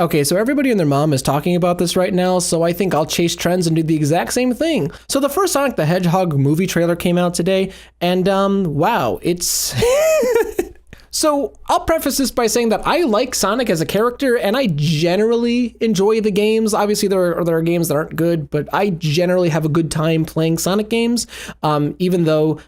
Okay, so everybody and their mom is talking about this right now, so I think I'll chase trends and do the exact same thing. So the first Sonic the Hedgehog movie trailer came out today, and wow, it's... So I'll preface this by saying that I like Sonic as a character, and I generally enjoy the games. Obviously, there are games that aren't good, but I generally have a good time playing Sonic games, even though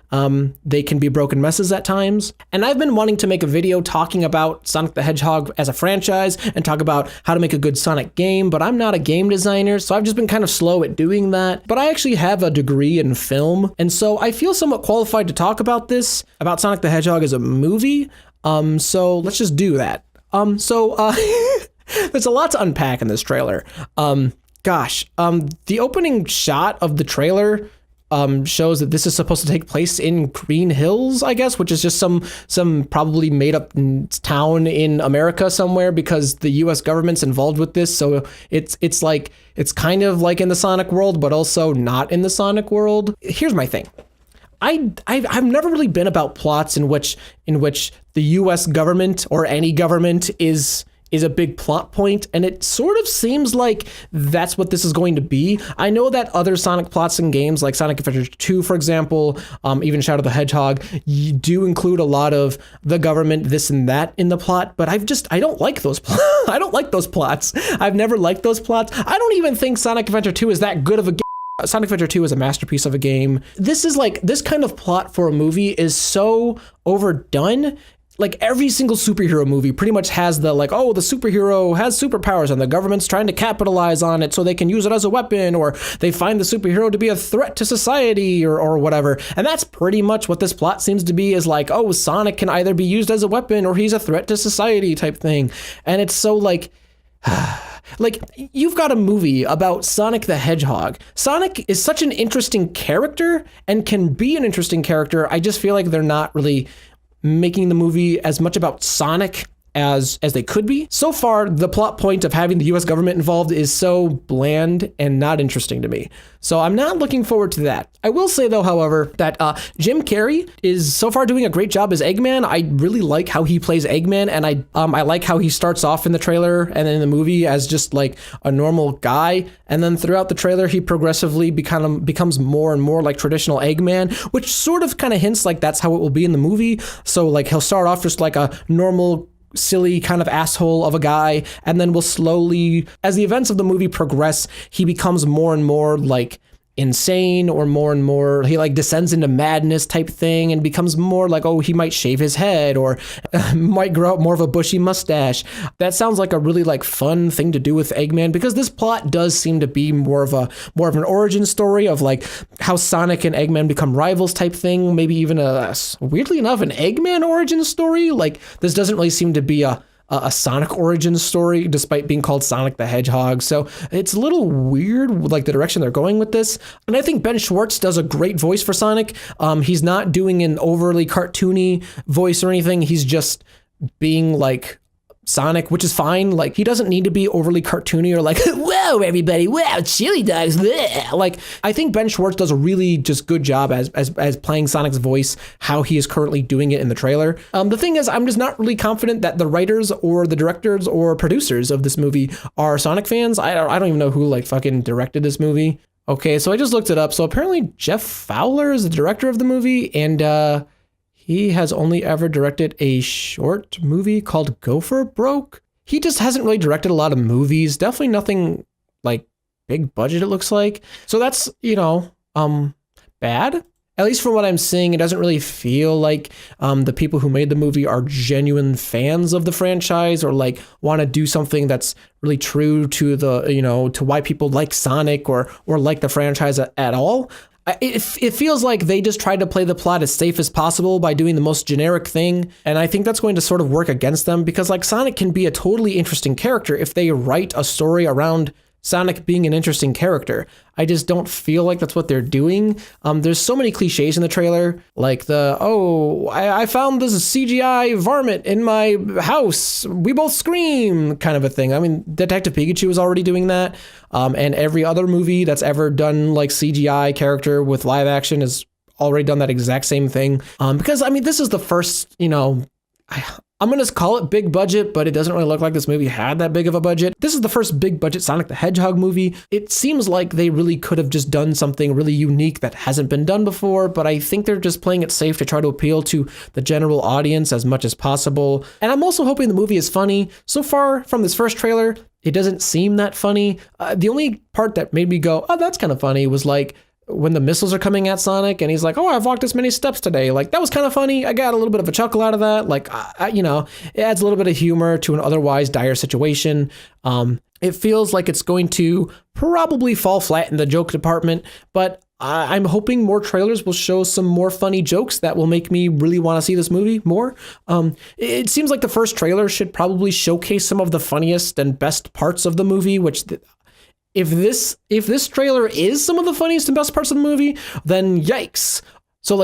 they can be broken messes at times. And I've been wanting to make a video talking about Sonic the Hedgehog as a franchise and talk about how to make a good Sonic game, but I'm not a game designer, so I've just been kind of slow at doing that. But I actually have a degree in film, and so I feel somewhat qualified to talk about this, about Sonic the Hedgehog as a movie. So let's just do that. There's a lot to unpack in this trailer. The opening shot of the trailer shows that this is supposed to take place in Green Hills, I guess, which is just some probably made up town in America somewhere, because the US government's involved with this. So it's kind of like in the Sonic world, but also not in the Sonic world. Here's my thing. I've never really been about plots in which the U.S. government or any government is a big plot point, and it sort of seems like that's what this is going to be. I know that other Sonic plots in games like Sonic Adventure 2, for example, even Shadow the Hedgehog, you do include a lot of the government, this and that in the plot, but I don't like those plots. I don't like those plots. I've never liked those plots. I don't even think Sonic Adventure 2 is that good of a game. Sonic Adventure 2 is a masterpiece of a game. This kind of plot for a movie is so overdone. Like every single superhero movie pretty much has the the superhero has superpowers and the government's trying to capitalize on it so they can use it as a weapon, or they find the superhero to be a threat to society or whatever. And that's pretty much what this plot seems to be, is Sonic can either be used as a weapon or he's a threat to society type thing. And it's so you've got a movie about Sonic the Hedgehog. Sonic is such an interesting character and can be an interesting character. I just feel like they're not really making the movie as much about Sonic as they could be. So far, the plot point of having the US government involved is so bland and not interesting to me. So I'm not looking forward to that. I will say though, however, that Jim Carrey is so far doing a great job as Eggman. I really like how he plays Eggman, and I like how he starts off in the trailer and in the movie as just like a normal guy, and then throughout the trailer he progressively becomes more and more like traditional Eggman, which sort of kind of hints like that's how it will be in the movie. So he'll start off just like a normal silly kind of asshole of a guy, and then will slowly, as the events of the movie progress, he becomes more and more insane, or more and more he descends into madness type thing, and becomes more he might shave his head or might grow out more of a bushy mustache. That sounds like a really fun thing to do with Eggman, because this plot does seem to be more of an origin story of how Sonic and Eggman become rivals type thing, maybe even weirdly enough an Eggman origin story. This doesn't really seem to be a Sonic origin story, despite being called Sonic the Hedgehog. So it's a little weird, the direction they're going with this. And I think Ben Schwartz does a great voice for Sonic. He's not doing an overly cartoony voice or anything. He's just being Sonic, which is fine. He doesn't need to be overly cartoony or whoa, everybody, wow, chili dogs. Bleh. I think Ben Schwartz does a really just good job as playing Sonic's voice, how he is currently doing it in the trailer. The thing is, I'm just not really confident that the writers or the directors or producers of this movie are Sonic fans. I don't even know who fucking directed this movie. Okay, so I just looked it up. So apparently Jeff Fowler is the director of the movie, and he has only ever directed a short movie called Gopher Broke. He just hasn't really directed a lot of movies. Definitely nothing big budget, it looks like. So that's, bad. At least from what I'm seeing, it doesn't really feel like the people who made the movie are genuine fans of the franchise, or want to do something that's really true to to why people like Sonic or like the franchise at all. It feels like they just tried to play the plot as safe as possible by doing the most generic thing, and I think that's going to sort of work against them, because Sonic can be a totally interesting character if they write a story around Sonic being an interesting character. I just don't feel like that's what they're doing. There's so many cliches in the trailer, I found this CGI varmint in my house, we both scream kind of a thing. I mean, Detective Pikachu is already doing that, and every other movie that's ever done CGI character with live action has already done that exact same thing. Because I mean, this is the first, I'm going to call it big budget, but it doesn't really look like this movie had that big of a budget. This is the first big budget Sonic the Hedgehog movie. It seems like they really could have just done something really unique that hasn't been done before, but I think they're just playing it safe to try to appeal to the general audience as much as possible. And I'm also hoping the movie is funny. So far from this first trailer, it doesn't seem that funny. The only part that made me go, oh, that's kind of funny was like, when the missiles are coming at Sonic and he's like, oh, I've walked this many steps today. Like, that was kind of funny. I got a little bit of a chuckle out of that. Like, it adds a little bit of humor to an otherwise dire situation. It feels like it's going to probably fall flat in the joke department, but I'm hoping more trailers will show some more funny jokes that will make me really want to see this movie more. It seems like the first trailer should probably showcase some of the funniest and best parts of the movie, which if this trailer is some of the funniest and best parts of the movie, then yikes. So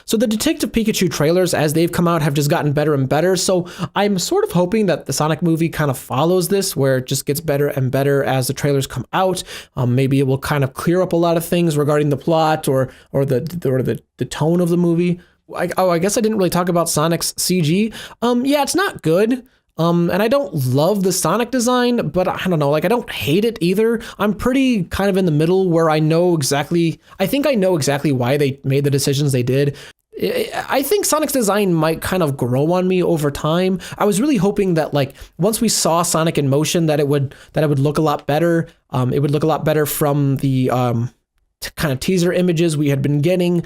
so the Detective Pikachu trailers as they've come out have just gotten better and better. So I'm sort of hoping that the Sonic movie kind of follows this, where it just gets better and better as the trailers come out. Maybe it will kind of clear up a lot of things regarding the plot or the tone of the movie. I guess I didn't really talk about Sonic's CG. Yeah, it's not good. And I don't love the Sonic design, but I don't know, like I don't hate it either. I'm pretty kind of in the middle where I think I know exactly why they made the decisions they did. I think Sonic's design might kind of grow on me over time. I was really hoping that like once we saw Sonic in motion that it would look a lot better. It would look a lot better from the kind of teaser images we had been getting.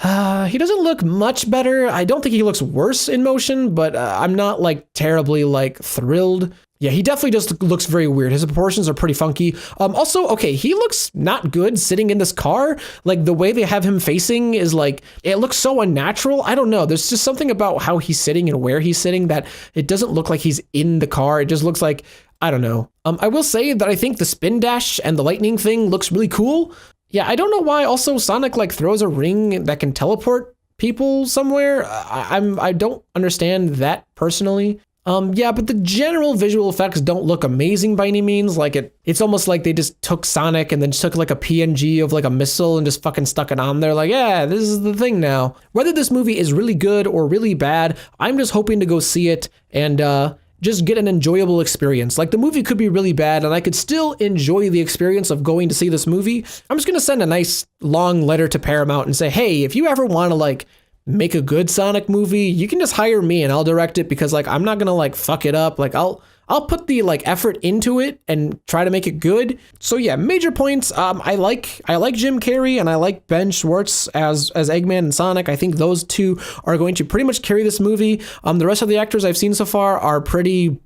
He doesn't look much better. I don't think he looks worse in motion, but I'm not like terribly like thrilled. Yeah, he definitely just looks very weird. His proportions are pretty funky. Also, okay, he looks not good sitting in this car. Like the way they have him facing is like, it looks so unnatural. I don't know. There's just something about how he's sitting and where he's sitting that it doesn't look like he's in the car. It just looks like, I don't know. I will say that I think the spin dash and the lightning thing looks really cool. Yeah, I don't know why also Sonic like throws a ring that can teleport people somewhere. I don't understand that personally. Yeah, but the general visual effects don't look amazing by any means. Like it's almost like they just took Sonic and then took like a PNG of like a missile and just fucking stuck it on there. Like, yeah, this is the thing now. Whether this movie is really good or really bad, I'm just hoping to go see it and just get an enjoyable experience. Like the movie could be really bad and I could still enjoy the experience of going to see this movie. I'm just gonna send a nice long letter to Paramount and say, hey, if you ever wanna like make a good Sonic movie, you can just hire me and I'll direct it because like I'm not gonna like fuck it up. Like I'll put the like effort into it and try to make it good. So yeah, major points. I like Jim Carrey and I like Ben Schwartz as Eggman and Sonic. I think those two are going to pretty much carry this movie. The rest of the actors I've seen so far are pretty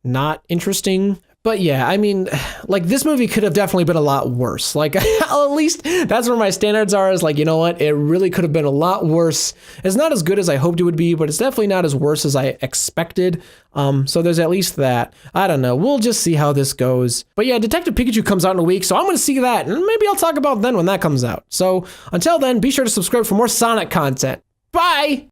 not interesting. But yeah, I mean, like this movie could have definitely been a lot worse. Like at least that's where my standards are, is like, you know what? It really could have been a lot worse. It's not as good as I hoped it would be, but it's definitely not as worse as I expected. So there's at least that. I don't know. We'll just see how this goes. But yeah, Detective Pikachu comes out in a week, so I'm going to see that. And maybe I'll talk about then when that comes out. So until then, be sure to subscribe for more Sonic content. Bye!